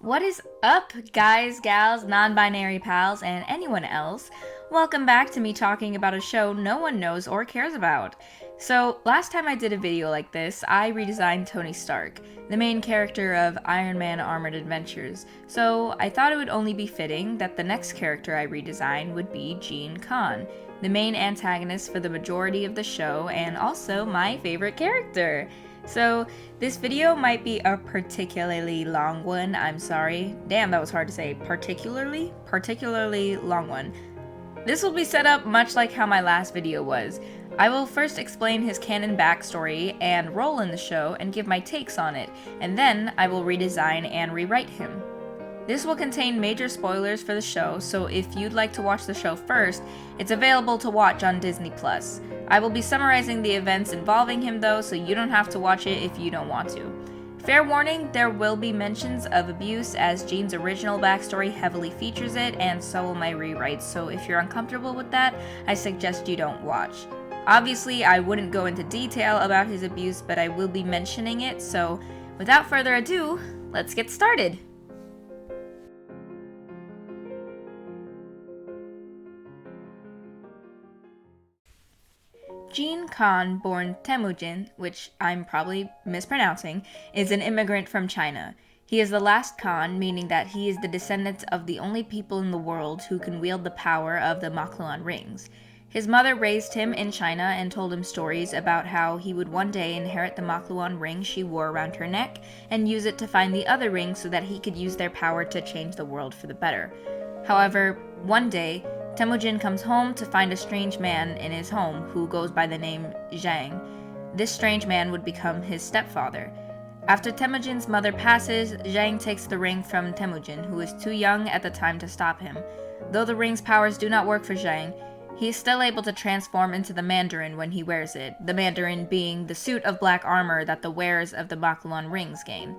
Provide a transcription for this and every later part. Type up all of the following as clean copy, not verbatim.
What is up, guys, gals, non-binary pals, and anyone else? Welcome back to me talking about a show no one knows or cares about. So, last time I did a video like this, I redesigned Tony Stark, the main character of Ironman Armored Adventures, so I thought it would only be fitting that the next character I redesign would be Gene Khan, the main antagonist for the majority of the show and also my favorite character. So, this video might be a particularly long one, I'm sorry. Damn, that was hard to say. Particularly long one. This will be set up much like how my last video was. I will first explain his canon backstory and role in the show and give my takes on it, and then I will redesign and rewrite him. This will contain major spoilers for the show, so if you'd like to watch the show first, it's available to watch on Disney+. I will be summarizing the events involving him though, so you don't have to watch it if you don't want to. Fair warning, there will be mentions of abuse as Gene's original backstory heavily features it, and so will my rewrites, so if you're uncomfortable with that, I suggest you don't watch. Obviously, I wouldn't go into detail about his abuse, but I will be mentioning it, so without further ado, let's get started! Gene Khan, born Temujin, which I'm probably mispronouncing, is an immigrant from China. He is the last Khan, meaning that he is the descendant of the only people in the world who can wield the power of the Makluan rings. His mother raised him in China and told him stories about how he would one day inherit the Makluan ring she wore around her neck and use it to find the other rings so that he could use their power to change the world for the better. However, one day, Temujin comes home to find a strange man in his home who goes by the name Zhang. This strange man would become his stepfather. After Temujin's mother passes, Zhang takes the ring from Temujin, who is too young at the time to stop him. Though the ring's powers do not work for Zhang, he is still able to transform into the Mandarin when he wears it, the Mandarin being the suit of black armor that the wearers of the Makluan rings gain.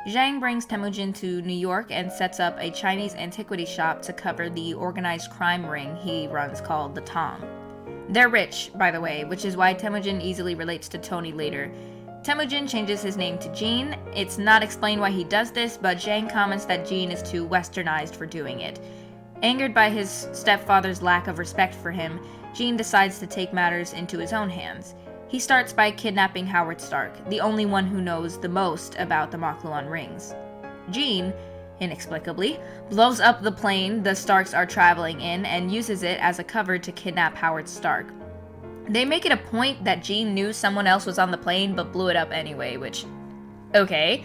Zhang brings Temujin to New York and sets up a Chinese antiquity shop to cover the organized crime ring he runs called the Tong. They're rich, by the way, which is why Temujin easily relates to Tony later. Temujin changes his name to Gene. It's not explained why he does this, but Zhang comments that Gene is too westernized for doing it. Angered by his stepfather's lack of respect for him, Gene decides to take matters into his own hands. He starts by kidnapping Howard Stark, the only one who knows the most about the Makluan rings. Gene, inexplicably, blows up the plane the Starks are traveling in and uses it as a cover to kidnap Howard Stark. They make it a point that Gene knew someone else was on the plane but blew it up anyway, which... okay.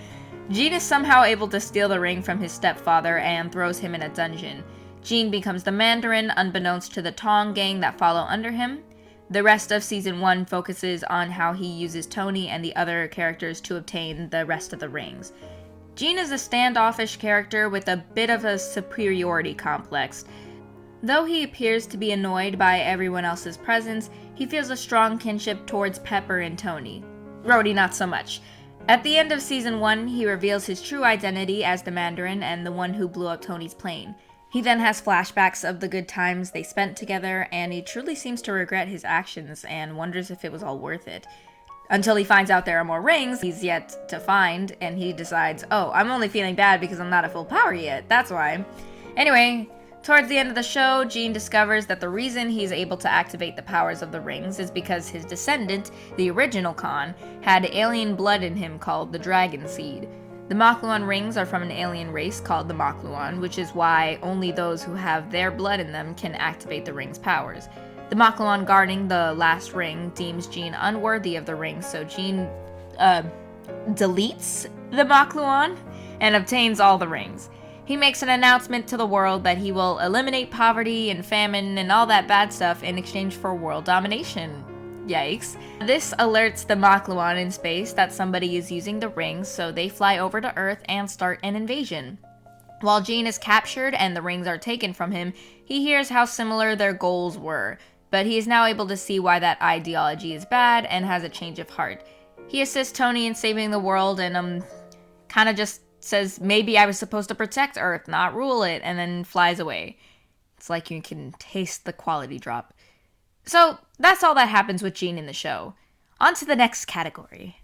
Gene is somehow able to steal the ring from his stepfather and throws him in a dungeon. Gene becomes the Mandarin unbeknownst to the Tong gang that follow under him. The rest of Season 1 focuses on how he uses Tony and the other characters to obtain the rest of the rings. Gene is a standoffish character with a bit of a superiority complex. Though he appears to be annoyed by everyone else's presence, he feels a strong kinship towards Pepper and Tony. Rhodey not so much. At the end of Season 1, he reveals his true identity as the Mandarin and the one who blew up Tony's plane. He then has flashbacks of the good times they spent together, and he truly seems to regret his actions and wonders if it was all worth it. Until he finds out there are more rings he's yet to find, and he decides, oh, I'm only feeling bad because I'm not at full power yet, that's why. Anyway, towards the end of the show, Gene discovers that the reason he's able to activate the powers of the rings is because his descendant, the original Khan, had alien blood in him called the Dragon Seed. The Makluan rings are from an alien race called the Makluan, which is why only those who have their blood in them can activate the ring's powers. The Makluan guarding the last ring deems Gene unworthy of the ring, so Gene, deletes the Makluan and obtains all the rings. He makes an announcement to the world that he will eliminate poverty and famine and all that bad stuff in exchange for world domination. Yikes. This alerts the Makluan in space that somebody is using the rings, so they fly over to Earth and start an invasion. While Gene is captured and the rings are taken from him, he hears how similar their goals were, but he is now able to see why that ideology is bad and has a change of heart. He assists Tony in saving the world and, kinda just says, maybe I was supposed to protect Earth, not rule it, and then flies away. It's like you can taste the quality drop. So, that's all that happens with Gene in the show. On to the next category.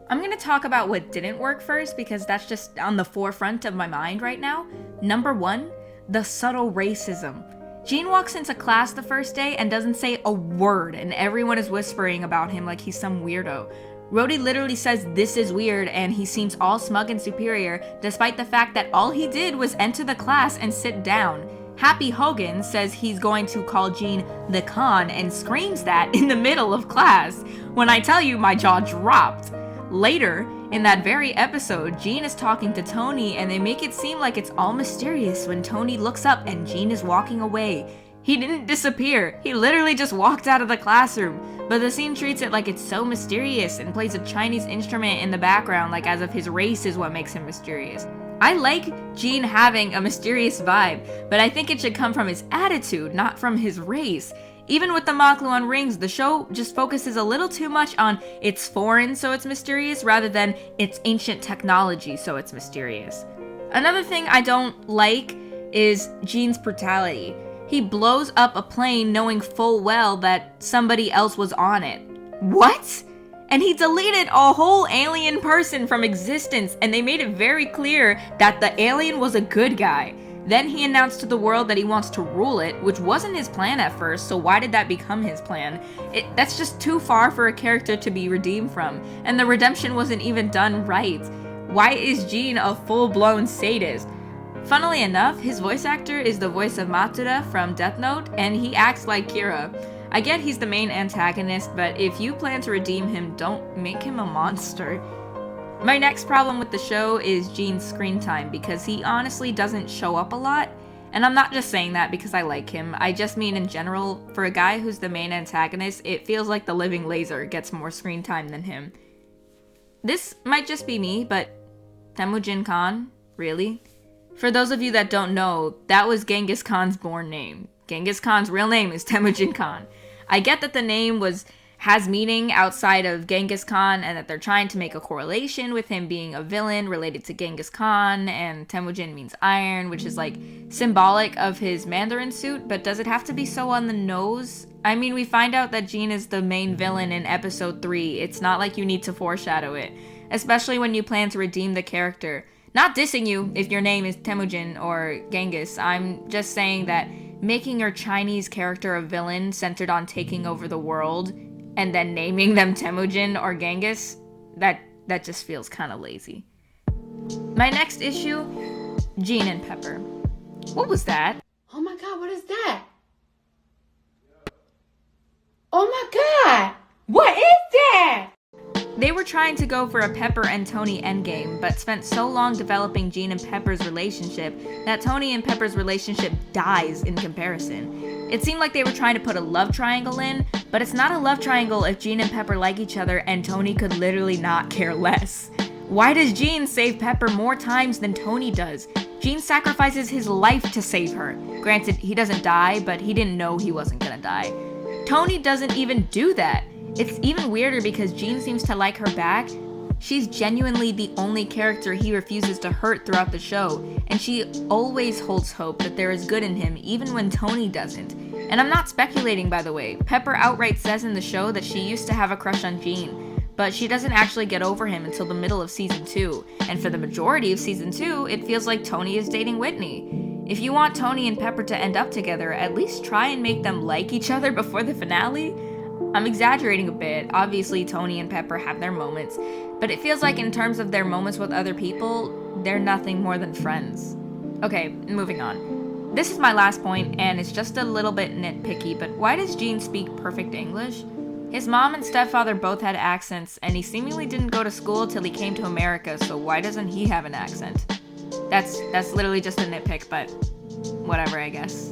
I'm gonna talk about what didn't work first because that's just on the forefront of my mind right now. Number 1, the subtle racism. Jean walks into class the first day and doesn't say a word, and everyone is whispering about him like he's some weirdo. Rhodey literally says this is weird, and he seems all smug and superior, despite the fact that all he did was enter the class and sit down. Happy Hogan says he's going to call Jean the con and screams that in the middle of class. When I tell you, my jaw dropped. Later, in that very episode, Jean is talking to Tony and they make it seem like it's all mysterious when Tony looks up and Jean is walking away. He didn't disappear, he literally just walked out of the classroom, but the scene treats it like it's so mysterious and plays a Chinese instrument in the background like as if his race is what makes him mysterious. I like Jean having a mysterious vibe, but I think it should come from his attitude, not from his race. Even with the Makluan rings, the show just focuses a little too much on it's foreign so it's mysterious rather than it's ancient technology so it's mysterious. Another thing I don't like is Jean's brutality. He blows up a plane knowing full well that somebody else was on it. What? And he deleted a whole alien person from existence, and they made it very clear that the alien was a good guy. Then he announced to the world that he wants to rule it, which wasn't his plan at first, so why did that become his plan? That's just too far for a character to be redeemed from, and the redemption wasn't even done right. Why is Jean a full-blown sadist? Funnily enough, his voice actor is the voice of Matura from Death Note, and he acts like Kira. I get he's the main antagonist, but if you plan to redeem him, don't make him a monster. My next problem with the show is Jean's screen time, because he honestly doesn't show up a lot. And I'm not just saying that because I like him, I just mean in general, for a guy who's the main antagonist, it feels like the living laser gets more screen time than him. This might just be me, but Temujin Khan? Really? For those of you that don't know, that was Genghis Khan's born name. Genghis Khan's real name is Temujin Khan. I get that the name has meaning outside of Genghis Khan and that they're trying to make a correlation with him being a villain related to Genghis Khan, and Temujin means iron, which is like symbolic of his Mandarin suit, but does it have to be so on the nose? I mean, we find out that Jean is the main villain in episode 3. It's not like you need to foreshadow it, especially when you plan to redeem the character. Not dissing you if your name is Temujin or Genghis, I'm just saying that making your Chinese character a villain centered on taking over the world and then naming them Temujin or Genghis, that just feels kind of lazy. My next issue, Jean and Pepper. What was that? Oh my god, what is that? Oh my god! What is that? They were trying to go for a Pepper and Tony endgame, but spent so long developing Jean and Pepper's relationship that Tony and Pepper's relationship dies in comparison. It seemed like they were trying to put a love triangle in, but it's not a love triangle if Jean and Pepper like each other and Tony could literally not care less. Why does Jean save Pepper more times than Tony does? Jean sacrifices his life to save her. Granted, he doesn't die, but he didn't know he wasn't gonna die. Tony doesn't even do that. It's even weirder because Jean seems to like her back. She's genuinely the only character he refuses to hurt throughout the show, and she always holds hope that there is good in him even when Tony doesn't. And I'm not speculating, by the way. Pepper outright says in the show that she used to have a crush on Jean, but she doesn't actually get over him until the middle of season 2, and for the majority of season 2, it feels like Tony is dating Whitney. If you want Tony and Pepper to end up together, at least try and make them like each other before the finale. I'm exaggerating a bit. Obviously, Tony and Pepper have their moments, but it feels like in terms of their moments with other people, they're nothing more than friends. Okay, moving on. This is my last point, and it's just a little bit nitpicky, but why does Jean speak perfect English? His mom and stepfather both had accents, and he seemingly didn't go to school till he came to America, so why doesn't he have an accent? That's literally just a nitpick, but whatever, I guess.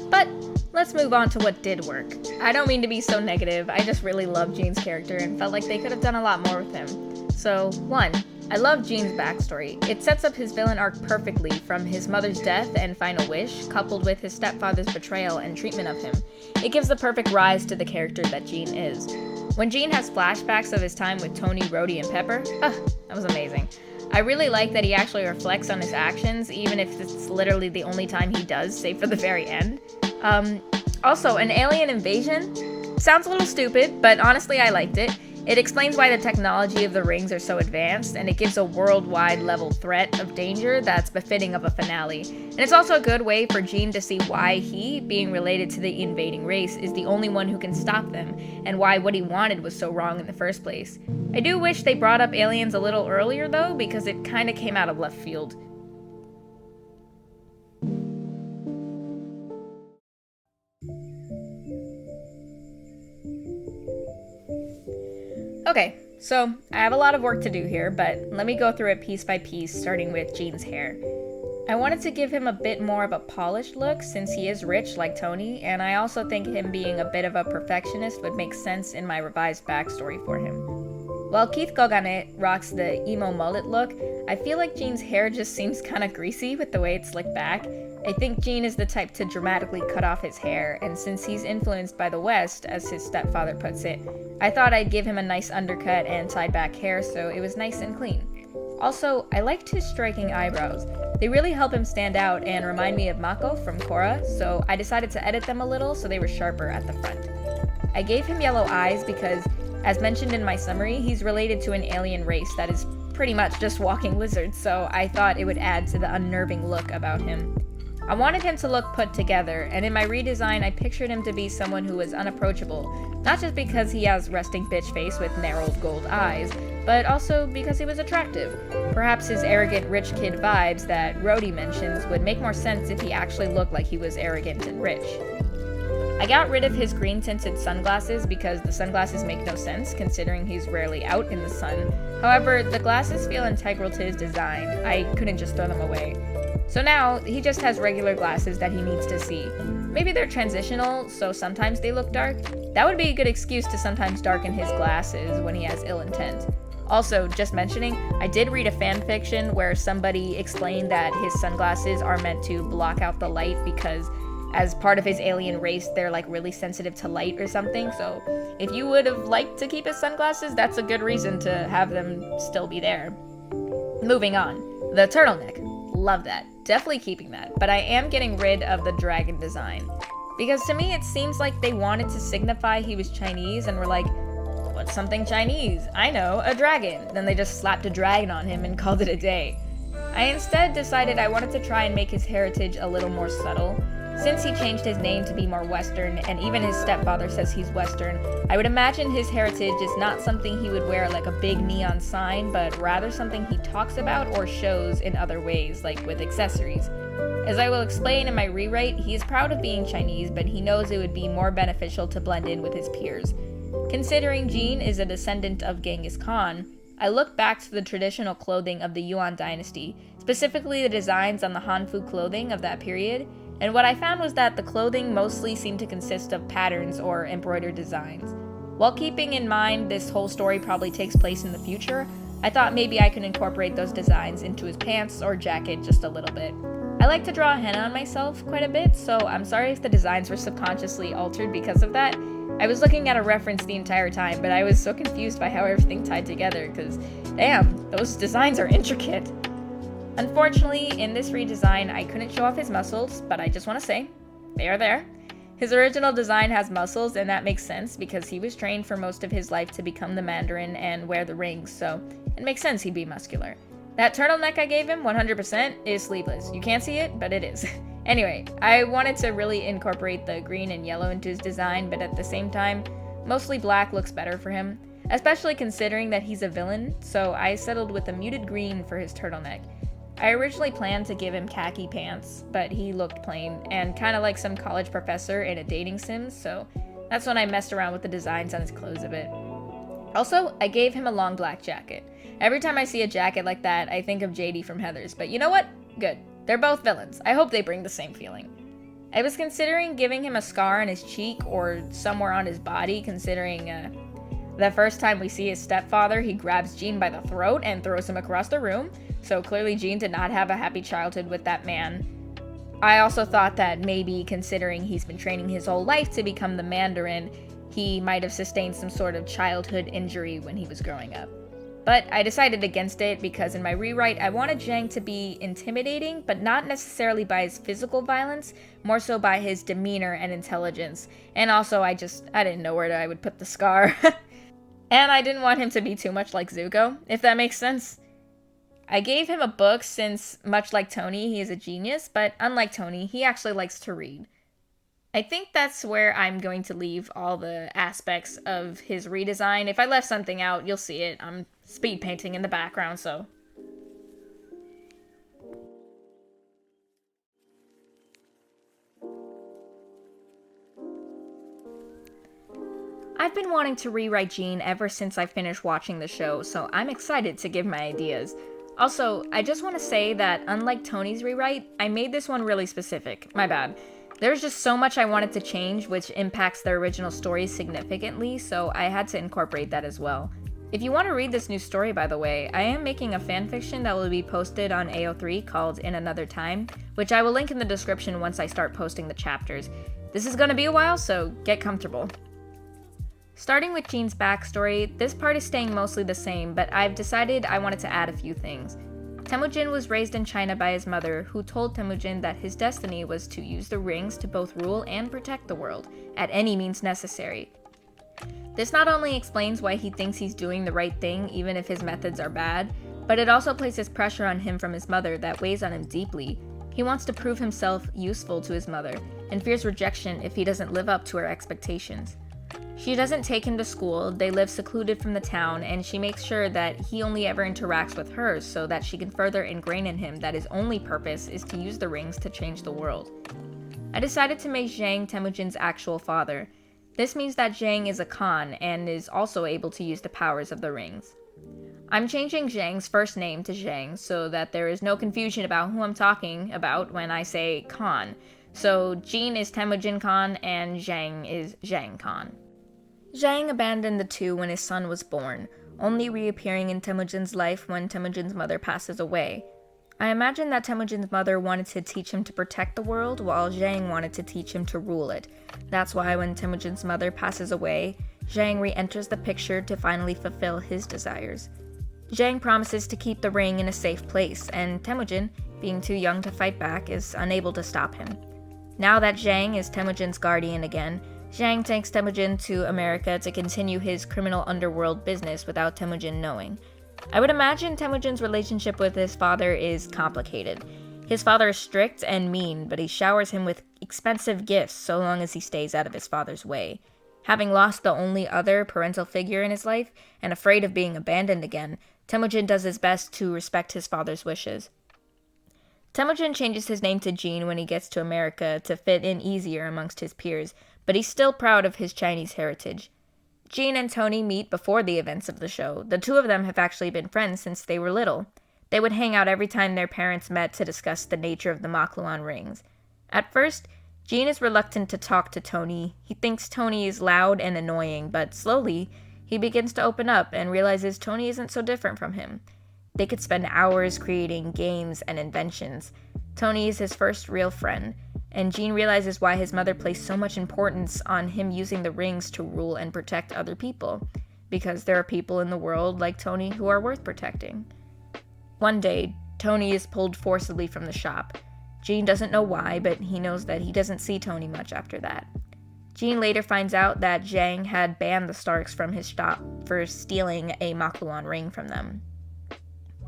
But let's move on to what did work. I don't mean to be so negative, I just really love Jean's character and felt like they could have done a lot more with him. So, 1. I love Jean's backstory. It sets up his villain arc perfectly, from his mother's death and final wish, coupled with his stepfather's betrayal and treatment of him. It gives the perfect rise to the character that Jean is. When Jean has flashbacks of his time with Tony, Rhodey, and Pepper, that was amazing. I really like that he actually reflects on his actions, even if it's literally the only time he does, save for the very end. Also, an alien invasion? Sounds a little stupid, but honestly I liked it. It explains why the technology of the rings are so advanced, and it gives a worldwide level threat of danger that's befitting of a finale. And it's also a good way for Jean to see why he, being related to the invading race, is the only one who can stop them, and why what he wanted was so wrong in the first place. I do wish they brought up aliens a little earlier though, because it kinda came out of left field. Okay, so I have a lot of work to do here, but let me go through it piece by piece, starting with Jean's hair. I wanted to give him a bit more of a polished look since he is rich like Tony, and I also think him being a bit of a perfectionist would make sense in my revised backstory for him. While Keith Gogane rocks the emo mullet look, I feel like Jean's hair just seems kinda greasy with the way it's slicked back. I think Jean is the type to dramatically cut off his hair, and since he's influenced by the West, as his stepfather puts it, I thought I'd give him a nice undercut and tied back hair so it was nice and clean. Also, I liked his striking eyebrows. They really help him stand out and remind me of Mako from Korra, so I decided to edit them a little so they were sharper at the front. I gave him yellow eyes because, as mentioned in my summary, he's related to an alien race that is pretty much just walking lizards, so I thought it would add to the unnerving look about him. I wanted him to look put together, and in my redesign I pictured him to be someone who was unapproachable, not just because he has resting bitch face with narrowed gold eyes, but also because he was attractive. Perhaps his arrogant rich kid vibes that Rhodey mentions would make more sense if he actually looked like he was arrogant and rich. I got rid of his green tinted sunglasses because the sunglasses make no sense considering he's rarely out in the sun. However, the glasses feel integral to his design. I couldn't just throw them away. So now, he just has regular glasses that he needs to see. Maybe they're transitional, so sometimes they look dark. That would be a good excuse to sometimes darken his glasses when he has ill intent. Also, just mentioning, I did read a fanfiction where somebody explained that his sunglasses are meant to block out the light because as part of his alien race, they're like really sensitive to light or something. So if you would have liked to keep his sunglasses, that's a good reason to have them still be there. Moving on, the turtleneck. Love that. Definitely keeping that, but I am getting rid of the dragon design. Because to me it seems like they wanted to signify he was Chinese and were like, what's something Chinese? I know, a dragon. Then they just slapped a dragon on him and called it a day. I instead decided I wanted to try and make his heritage a little more subtle. Since he changed his name to be more Western, and even his stepfather says he's Western, I would imagine his heritage is not something he would wear like a big neon sign, but rather something he talks about or shows in other ways, like with accessories. As I will explain in my rewrite, he is proud of being Chinese, but he knows it would be more beneficial to blend in with his peers. Considering Jean is a descendant of Genghis Khan, I looked back to the traditional clothing of the Yuan dynasty, specifically the designs on the Hanfu clothing of that period, and what I found was that the clothing mostly seemed to consist of patterns or embroidered designs. While keeping in mind this whole story probably takes place in the future, I thought maybe I could incorporate those designs into his pants or jacket just a little bit. I like to draw henna on myself quite a bit, so I'm sorry if the designs were subconsciously altered because of that. I was looking at a reference the entire time, but I was so confused by how everything tied together, because damn, those designs are intricate. Unfortunately, in this redesign, I couldn't show off his muscles, but I just want to say, they are there. His original design has muscles, and that makes sense because he was trained for most of his life to become the Mandarin and wear the rings, so it makes sense he'd be muscular. That turtleneck I gave him, 100%, is sleeveless. You can't see it, but it is. Anyway, I wanted to really incorporate the green and yellow into his design, but at the same time, mostly black looks better for him, especially considering that he's a villain, so I settled with a muted green for his turtleneck. I originally planned to give him khaki pants, but he looked plain and kind of like some college professor in a dating sim, so that's when I messed around with the designs on his clothes a bit. Also, I gave him a long black jacket. Every time I see a jacket like that, I think of JD from Heathers, but you know what? Good. They're both villains. I hope they bring the same feeling. I was considering giving him a scar on his cheek or somewhere on his body, considering the first time we see his stepfather, he grabs Jean by the throat and throws him across the room, so clearly Jean did not have a happy childhood with that man. I also thought that maybe, considering he's been training his whole life to become the Mandarin, he might have sustained some sort of childhood injury when he was growing up. But I decided against it because in my rewrite, I wanted Zhang to be intimidating, but not necessarily by his physical violence, more so by his demeanor and intelligence. And also, I didn't know where I would put the scar. And I didn't want him to be too much like Zuko, if that makes sense. I gave him a book since, much like Tony, he is a genius, but unlike Tony, he actually likes to read. I think that's where I'm going to leave all the aspects of his redesign. If I left something out, you'll see it. I'm speed painting in the background, so. I've been wanting to rewrite Jean ever since I finished watching the show, so I'm excited to give my ideas. Also, I just want to say that unlike Tony's rewrite, I made this one really specific. My bad. There's just so much I wanted to change, which impacts the original story significantly, so I had to incorporate that as well. If you want to read this new story, by the way, I am making a fanfiction that will be posted on AO3 called In Another Time, which I will link in the description once I start posting the chapters. This is going to be a while, so get comfortable. Starting with Jean's backstory, this part is staying mostly the same, but I've decided I wanted to add a few things. Temujin was raised in China by his mother, who told Temujin that his destiny was to use the rings to both rule and protect the world, at any means necessary. This not only explains why he thinks he's doing the right thing even if his methods are bad, but it also places pressure on him from his mother that weighs on him deeply. He wants to prove himself useful to his mother, and fears rejection if he doesn't live up to her expectations. She doesn't take him to school, they live secluded from the town, and she makes sure that he only ever interacts with her so that she can further ingrain in him that his only purpose is to use the rings to change the world. I decided to make Zhang Temujin's actual father. This means that Zhang is a Khan and is also able to use the powers of the rings. I'm changing Zhang's first name to Zhang so that there is no confusion about who I'm talking about when I say Khan. So Jean is Temujin Khan and Zhang is Zhang Khan. Zhang abandoned the two when his son was born, only reappearing in Temujin's life when Temujin's mother passes away. I imagine that Temujin's mother wanted to teach him to protect the world, while Zhang wanted to teach him to rule it. That's why when Temujin's mother passes away, Zhang re-enters the picture to finally fulfill his desires. Zhang promises to keep the ring in a safe place, and Temujin, being too young to fight back, is unable to stop him. Now that Zhang is Temujin's guardian again, Zhang takes Temujin to America to continue his criminal underworld business without Temujin knowing. I would imagine Temujin's relationship with his father is complicated. His father is strict and mean, but he showers him with expensive gifts so long as he stays out of his father's way. Having lost the only other parental figure in his life, and afraid of being abandoned again, Temujin does his best to respect his father's wishes. Temujin changes his name to Jean when he gets to America to fit in easier amongst his peers, but he's still proud of his Chinese heritage. Jean and Tony meet before the events of the show. The two of them have actually been friends since they were little. They would hang out every time their parents met to discuss the nature of the Makluan rings. At first, Jean is reluctant to talk to Tony. He thinks Tony is loud and annoying, but slowly, he begins to open up and realizes Tony isn't so different from him. They could spend hours creating games and inventions. Tony is his first real friend, and Jean realizes why his mother placed so much importance on him using the rings to rule and protect other people, because there are people in the world like Tony who are worth protecting. One day, Tony is pulled forcibly from the shop. Jean doesn't know why, but he knows that he doesn't see Tony much after that. Jean later finds out that Zhang had banned the Starks from his shop for stealing a Makluan ring from them.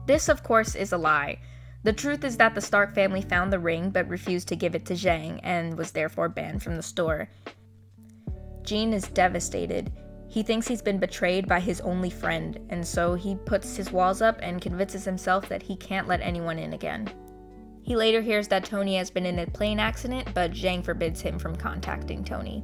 This, of course, is a lie. The truth is that the Stark family found the ring but refused to give it to Zhang and was therefore banned from the store. Jean is devastated. He thinks he's been betrayed by his only friend, and so he puts his walls up and convinces himself that he can't let anyone in again. He later hears that Tony has been in a plane accident, but Zhang forbids him from contacting Tony.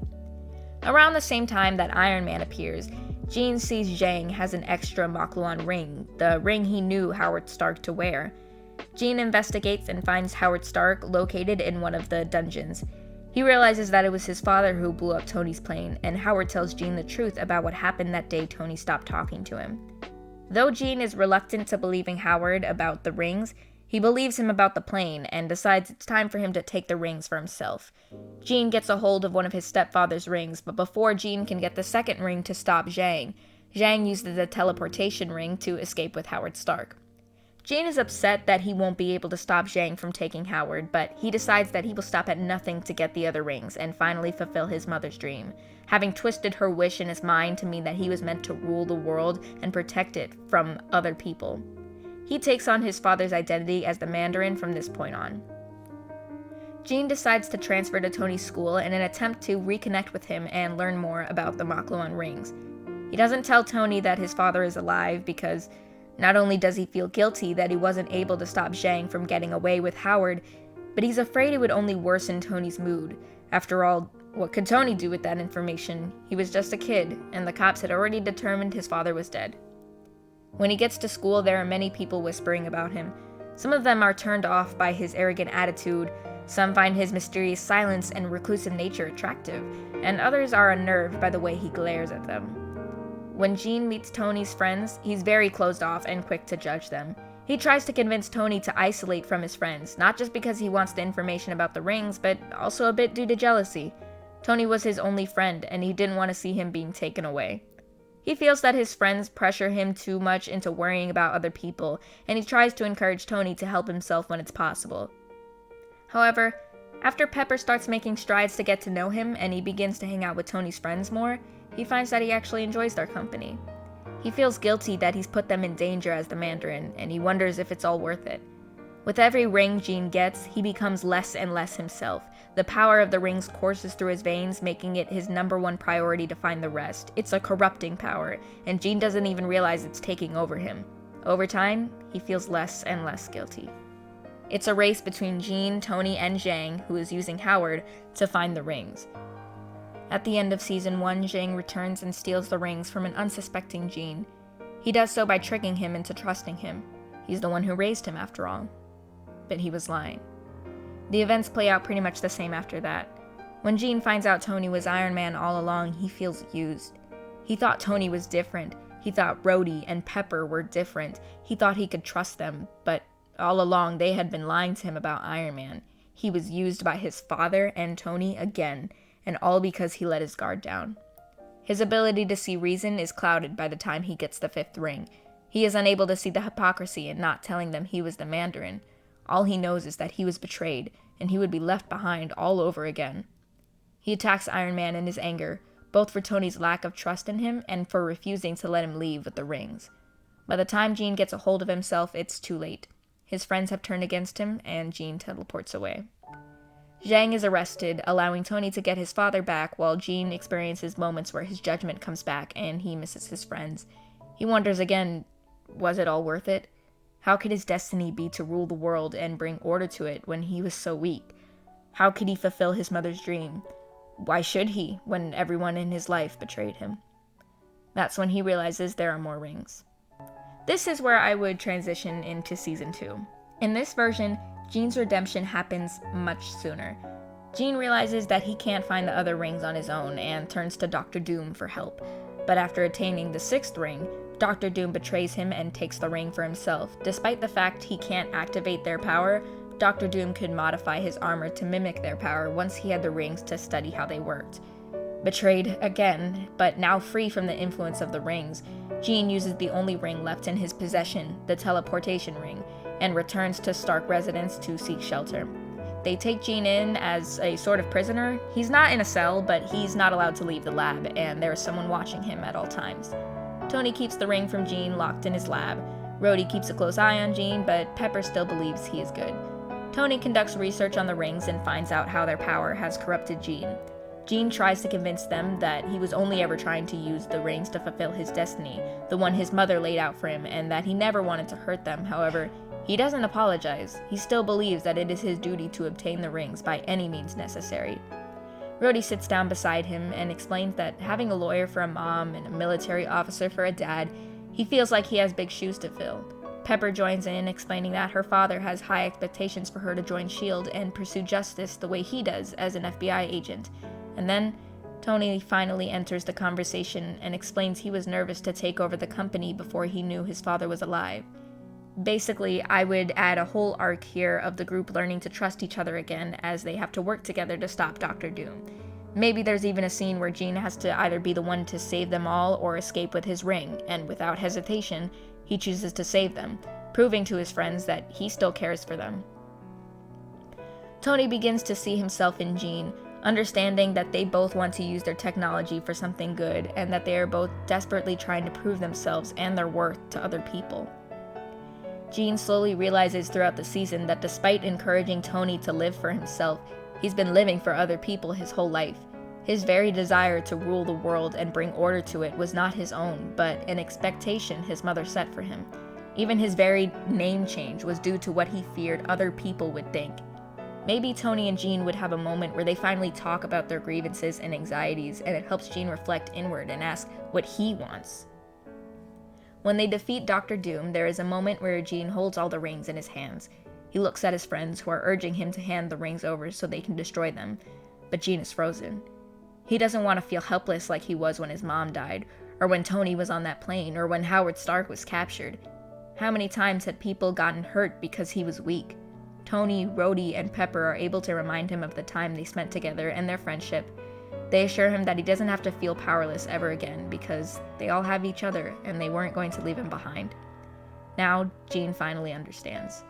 Around the same time that Ironman appears, Jean sees Zhang has an extra Makluan ring, the ring he knew Howard Stark to wear. Jean investigates and finds Howard Stark located in one of the dungeons. He realizes that it was his father who blew up Tony's plane, and Howard tells Jean the truth about what happened that day Tony stopped talking to him. Though Jean is reluctant to believing Howard about the rings, he believes him about the plane and decides it's time for him to take the rings for himself. Jean gets a hold of one of his stepfather's rings, but before Jean can get the second ring to stop Zhang, Zhang uses the teleportation ring to escape with Howard Stark. Jane is upset that he won't be able to stop Zhang from taking Howard, but he decides that he will stop at nothing to get the other rings and finally fulfill his mother's dream, having twisted her wish in his mind to mean that he was meant to rule the world and protect it from other people. He takes on his father's identity as the Mandarin from this point on. Jean decides to transfer to Tony's school in an attempt to reconnect with him and learn more about the Makluan rings. He doesn't tell Tony that his father is alive because not only does he feel guilty that he wasn't able to stop Zhang from getting away with Howard, but he's afraid it would only worsen Tony's mood. After all, what could Tony do with that information? He was just a kid, and the cops had already determined his father was dead. When he gets to school, there are many people whispering about him. Some of them are turned off by his arrogant attitude, some find his mysterious silence and reclusive nature attractive, and others are unnerved by the way he glares at them. When Jean meets Tony's friends, he's very closed off and quick to judge them. He tries to convince Tony to isolate from his friends, not just because he wants the information about the rings, but also a bit due to jealousy. Tony was his only friend, and he didn't want to see him being taken away. He feels that his friends pressure him too much into worrying about other people, and he tries to encourage Tony to help himself when it's possible. However, after Pepper starts making strides to get to know him and he begins to hang out with Tony's friends more, he finds that he actually enjoys their company. He feels guilty that he's put them in danger as the Mandarin, and he wonders if it's all worth it. With every ring Jean gets, he becomes less and less himself. The power of the rings courses through his veins, making it his #1 priority to find the rest. It's a corrupting power, and Jean doesn't even realize it's taking over him. Over time, he feels less and less guilty. It's a race between Jean, Tony, and Zhang, who is using Howard, to find the rings. At the end of Season 1, Zhang returns and steals the rings from an unsuspecting Jean. He does so by tricking him into trusting him. He's the one who raised him, after all. But he was lying. The events play out pretty much the same after that. When Jean finds out Tony was Ironman all along, he feels used. He thought Tony was different. He thought Rhodey and Pepper were different. He thought he could trust them, but all along they had been lying to him about Ironman. He was used by his father and Tony again, and all because he let his guard down. His ability to see reason is clouded by the time he gets the 5th ring. He is unable to see the hypocrisy in not telling them he was the Mandarin. All he knows is that he was betrayed, and he would be left behind all over again. He attacks Iron Man in his anger, both for Tony's lack of trust in him and for refusing to let him leave with the rings. By the time Jean gets a hold of himself, it's too late. His friends have turned against him, and Jean teleports away. Zhang is arrested, allowing Tony to get his father back, while Jean experiences moments where his judgment comes back and he misses his friends. He wonders again, was it all worth it? How could his destiny be to rule the world and bring order to it when he was so weak? How could he fulfill his mother's dream? Why should he, when everyone in his life betrayed him? That's when he realizes there are more rings. This is where I would transition into Season 2. In this version, Jean's redemption happens much sooner. Jean realizes that he can't find the other rings on his own and turns to Dr. Doom for help. But after attaining the 6th ring, Dr. Doom betrays him and takes the ring for himself. Despite the fact he can't activate their power, Dr. Doom could modify his armor to mimic their power once he had the rings to study how they worked. Betrayed again, but now free from the influence of the rings, Jean uses the only ring left in his possession, the teleportation ring, and returns to Stark residence to seek shelter. They take Jean in as a sort of prisoner. He's not in a cell, but he's not allowed to leave the lab, and there is someone watching him at all times. Tony keeps the ring from Jean locked in his lab. Rhodey keeps a close eye on Jean, but Pepper still believes he is good. Tony conducts research on the rings and finds out how their power has corrupted Jean. Jean tries to convince them that he was only ever trying to use the rings to fulfill his destiny, the one his mother laid out for him, and that he never wanted to hurt them. However, he doesn't apologize. He still believes that it is his duty to obtain the rings by any means necessary. Rhodey sits down beside him and explains that having a lawyer for a mom and a military officer for a dad, he feels like he has big shoes to fill. Pepper joins in, explaining that her father has high expectations for her to join S.H.I.E.L.D. and pursue justice the way he does as an FBI agent. And then, Tony finally enters the conversation and explains he was nervous to take over the company before he knew his father was alive. Basically, I would add a whole arc here of the group learning to trust each other again as they have to work together to stop Dr. Doom. Maybe there's even a scene where Jean has to either be the one to save them all or escape with his ring, and without hesitation, he chooses to save them. proving to his friends that he still cares for them. Tony begins to see himself in Jean, understanding that they both want to use their technology for something good, and that they are both desperately trying to prove themselves and their worth to other people. Jean slowly realizes throughout the season that despite encouraging Tony to live for himself, he's been living for other people his whole life. His very desire to rule the world and bring order to it was not his own, but an expectation his mother set for him. Even his very name change was due to what he feared other people would think. Maybe Tony and Jean would have a moment where they finally talk about their grievances and anxieties, and it helps Jean reflect inward and ask what he wants. When they defeat Dr. Doom, there is a moment where Jean holds all the rings in his hands. He looks at his friends who are urging him to hand the rings over so they can destroy them, but Jean is frozen. He doesn't want to feel helpless like he was when his mom died, or when Tony was on that plane, or when Howard Stark was captured. How many times had people gotten hurt because he was weak? Tony, Rhodey, and Pepper are able to remind him of the time they spent together and their friendship. They assure him that he doesn't have to feel powerless ever again because they all have each other and they weren't going to leave him behind. Now, Jean finally understands.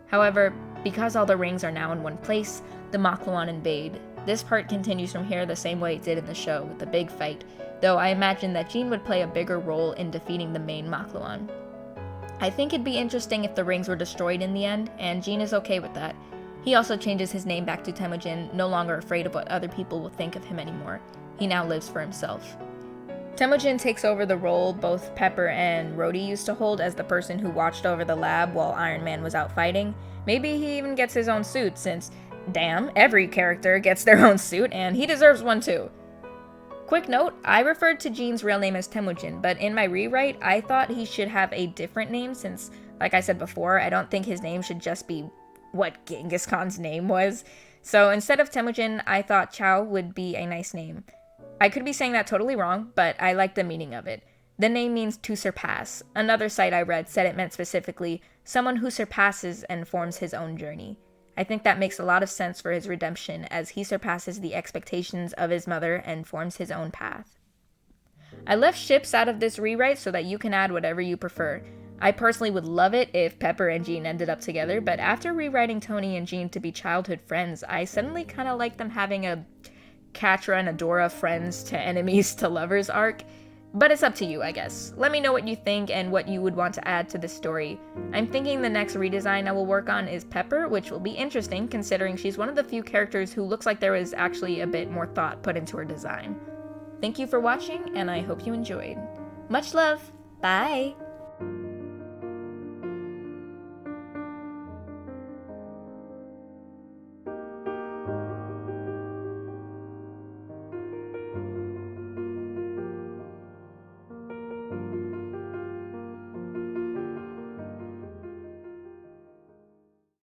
However, because all the rings are now in one place, the Makluan invade. This part continues from here the same way it did in the show, with the big fight, though I imagine that Jean would play a bigger role in defeating the main Makluan. I think it'd be interesting if the rings were destroyed in the end, and Jean is okay with that. He also changes his name back to Temujin, no longer afraid of what other people will think of him anymore. He now lives for himself. Temujin takes over the role both Pepper and Rhodey used to hold as the person who watched over the lab while Iron Man was out fighting. Maybe he even gets his own suit, since, damn, every character gets their own suit, and he deserves one too. Quick note, I referred to Jean's real name as Temujin, but in my rewrite, I thought he should have a different name since, like I said before, I don't think his name should just be what Genghis Khan's name was. So instead of Temujin, I thought Chow would be a nice name. I could be saying that totally wrong, but I like the meaning of it. The name means to surpass. Another site I read said it meant specifically someone who surpasses and forms his own journey. I think that makes a lot of sense for his redemption as he surpasses the expectations of his mother and forms his own path. I left ships out of this rewrite so that you can add whatever you prefer. I personally would love it if Pepper and Jean ended up together, but after rewriting Tony and Jean to be childhood friends, I suddenly kind of like them having a Catra and Adora friends to enemies to lovers arc. But it's up to you, I guess. Let me know what you think and what you would want to add to this story. I'm thinking the next redesign I will work on is Pepper, which will be interesting considering she's one of the few characters who looks like there was actually a bit more thought put into her design. Thank you for watching, and I hope you enjoyed. Much love! Bye!